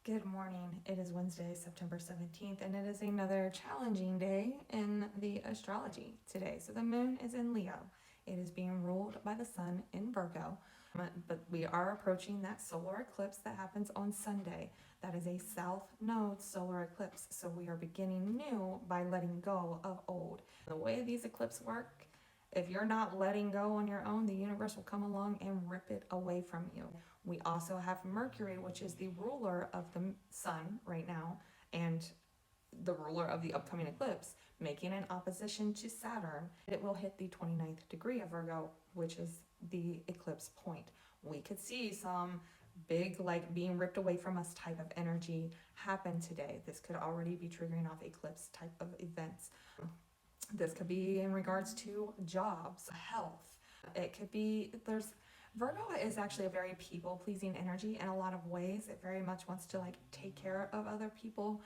Good morning. It is Wednesday, September 17th, and it is another challenging day in the astrology today. So the moon is in Leo. It is being ruled by the sun in Virgo, but we are approaching that solar eclipse that happens on Sunday. That is a south node solar eclipse. So we are beginning new by letting go of old. The way these eclipses work, if you're not letting go on your own, the universe will come along and rip it away from you. We also have Mercury, which is the ruler of the sun right now, and the ruler of the upcoming eclipse, making an opposition to Saturn. It will hit the 29th degree of Virgo, which is the eclipse point. We could see some big, like being ripped away from us type of energy happen today. This could already be triggering off eclipse type of events. This could be in regards to jobs, health. It could be, Virgo is actually a very people-pleasing energy in a lot of ways. It very much wants to like take care of other people.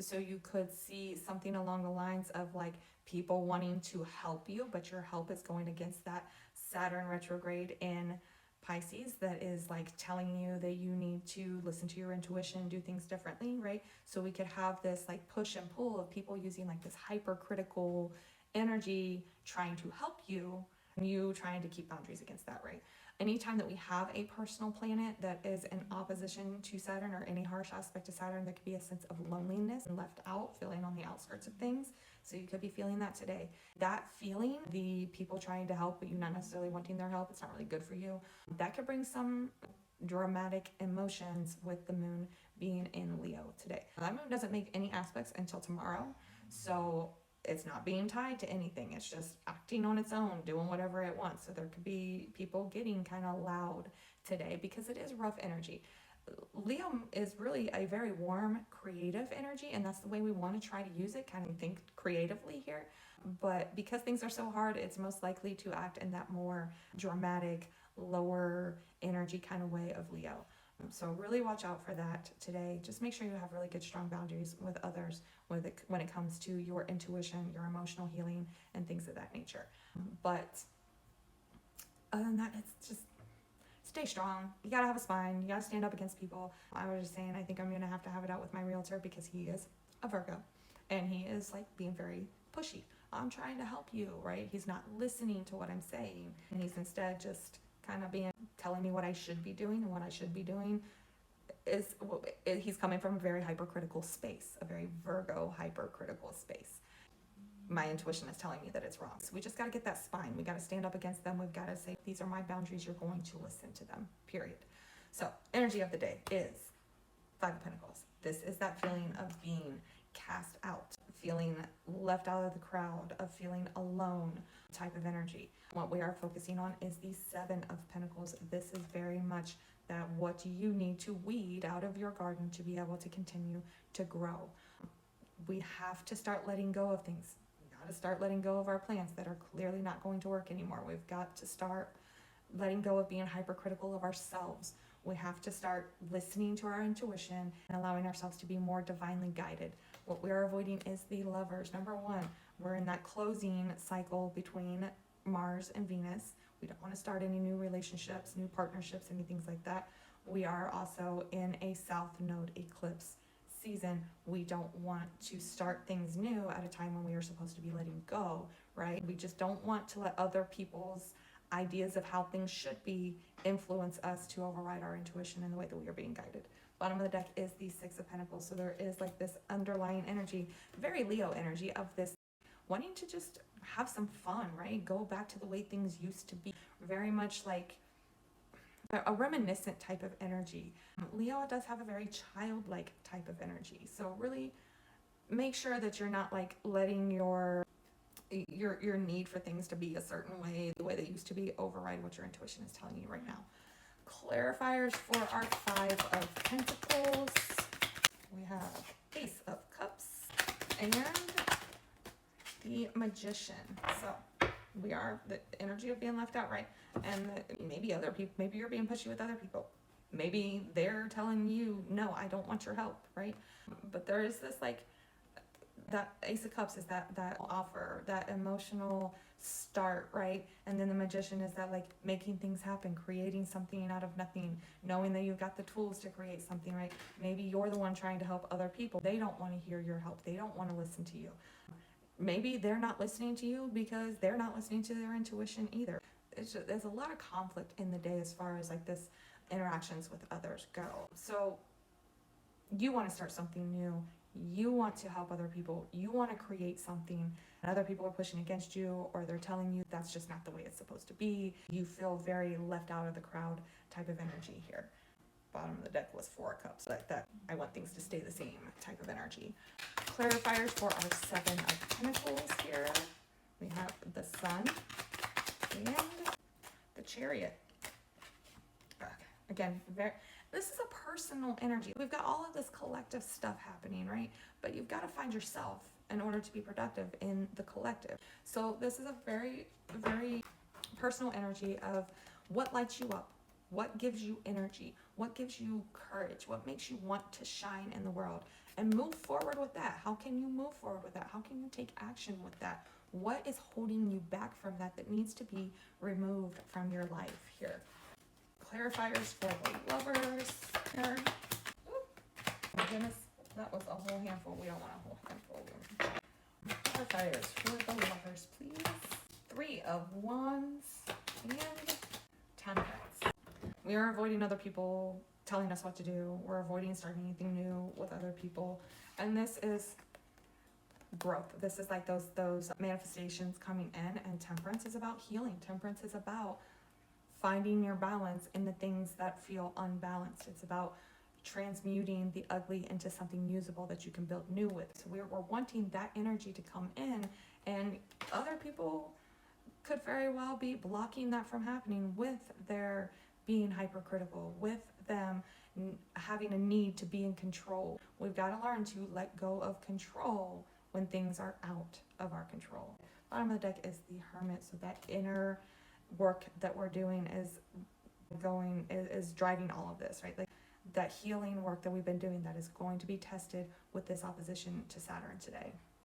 So you could see something along the lines of like people wanting to help you, but your help is going against that Saturn retrograde in Pisces that is like telling you that you need to listen to your intuition, do things differently, right? So we could have this like push and pull of people using like this hypercritical energy trying to help you, and you trying to keep boundaries against that, right? Anytime that we have a personal planet that is in opposition to Saturn or any harsh aspect to Saturn, there could be a sense of loneliness and left out, feeling on the outskirts of things. So you could be feeling that today. That feeling, the people trying to help, but you not necessarily wanting their help, it's not really good for you. That could bring some dramatic emotions with the moon being in Leo today. That moon doesn't make any aspects until tomorrow. So it's not being tied to anything. It's just acting on its own, doing whatever it wants. So there could be people getting kind of loud today because it is rough energy. Leo is really a very warm, creative energy, and that's the way we want to try to use it, kind of think creatively here. But because things are so hard, it's most likely to act in that more dramatic, lower energy kind of way of Leo. So really watch out for that today. Just make sure you have really good, strong boundaries with others when it comes to your intuition, your emotional healing, and things of that nature. But other than that, it's just stay strong. You gotta have a spine. You gotta stand up against people. I was just saying, I think I'm gonna have to have it out with my realtor because he is a Virgo, and he is like being very pushy. I'm trying to help you, right? He's not listening to what I'm saying, and he's instead just kind of telling me what I should be doing, and what I should be doing is he's coming from a very hypercritical space, a very Virgo hypercritical space. My intuition is telling me that it's wrong. So we just got to get that spine. We got to stand up against them. We've got to say, these are my boundaries. You're going to listen to them, period. So energy of the day is Five of Pentacles. This is that feeling of being cast out, feeling left out of the crowd, of feeling alone type of energy. What we are focusing on is the Seven of Pentacles. This is very much that what you need to weed out of your garden to be able to continue to grow. We have to start letting go of things. We got to start letting go of our plans that are clearly not going to work anymore. We've got to start letting go of being hypercritical of ourselves. We have to start listening to our intuition and allowing ourselves to be more divinely guided. What we are avoiding is the Lovers. Number one, we're in that closing cycle between Mars and Venus. We don't want to start any new relationships, new partnerships, any things like that. We are also in a South Node eclipse season. We don't want to start things new at a time when we are supposed to be letting go, right? We just don't want to let other people's ideas of how things should be influence us to override our intuition in the way that we are being guided. Bottom of the deck is the Six of Pentacles. So there is like this underlying energy, very Leo energy of this wanting to just have some fun, right? Go back to the way things used to be. Very much like a reminiscent type of energy. Leo does have a very childlike type of energy. So really make sure that you're not like letting your need for things to be a certain way, the way they used to be, override what your intuition is telling you right now. Clarifiers for our Five of Pentacles. We have Ace of Cups and the Magician. So we are the energy of being left out, right? And maybe other people, maybe you're being pushy with other people. Maybe they're telling you, no, I don't want your help, right? But there is this like, that Ace of Cups is that offer, that emotional start, right? And then the Magician is that like making things happen, creating something out of nothing, knowing that you've got the tools to create something, right? Maybe you're the one trying to help other people. They don't want to hear your help. They don't want to listen to you. Maybe they're not listening to you because they're not listening to their intuition either. There's a lot of conflict in the day as far as like this interactions with others go. So you want to start something new. You want to help other people. You want to create something, and other people are pushing against you, or they're telling you that's just not the way it's supposed to be. You feel very left out of the crowd type of energy here. Bottom of the deck was 4 of Cups, like that. I want things to stay the same type of energy. Clarifiers for our 7 of Pentacles here. We have the Sun and the Chariot. Again, this is a personal energy. We've got all of this collective stuff happening, right? But you've got to find yourself in order to be productive in the collective. So this is a very, very personal energy of what lights you up, what gives you energy, what gives you courage, what makes you want to shine in the world, and move forward with that. How can you move forward with that? How can you take action with that? What is holding you back from that needs to be removed from your life here? Clarifiers for the Lovers here. Oh my goodness, that was a whole handful. We don't want a whole handful. Clarifiers for the Lovers, please. 3 of Wands and 10 of Cups. We are avoiding other people telling us what to do. We're avoiding starting anything new with other people. And this is growth. This is like those manifestations coming in, and Temperance is about healing. Temperance is about finding your balance in the things that feel unbalanced. It's about transmuting the ugly into something usable that you can build new with. So we're wanting that energy to come in, and other people could very well be blocking that from happening with their being hypercritical, with them having a need to be in control. We've got to learn to let go of control when things are out of our control. Bottom of the deck is the Hermit, so that inner work that we're doing is driving all of this, right? Like that healing work that we've been doing that is going to be tested with this opposition to Saturn today.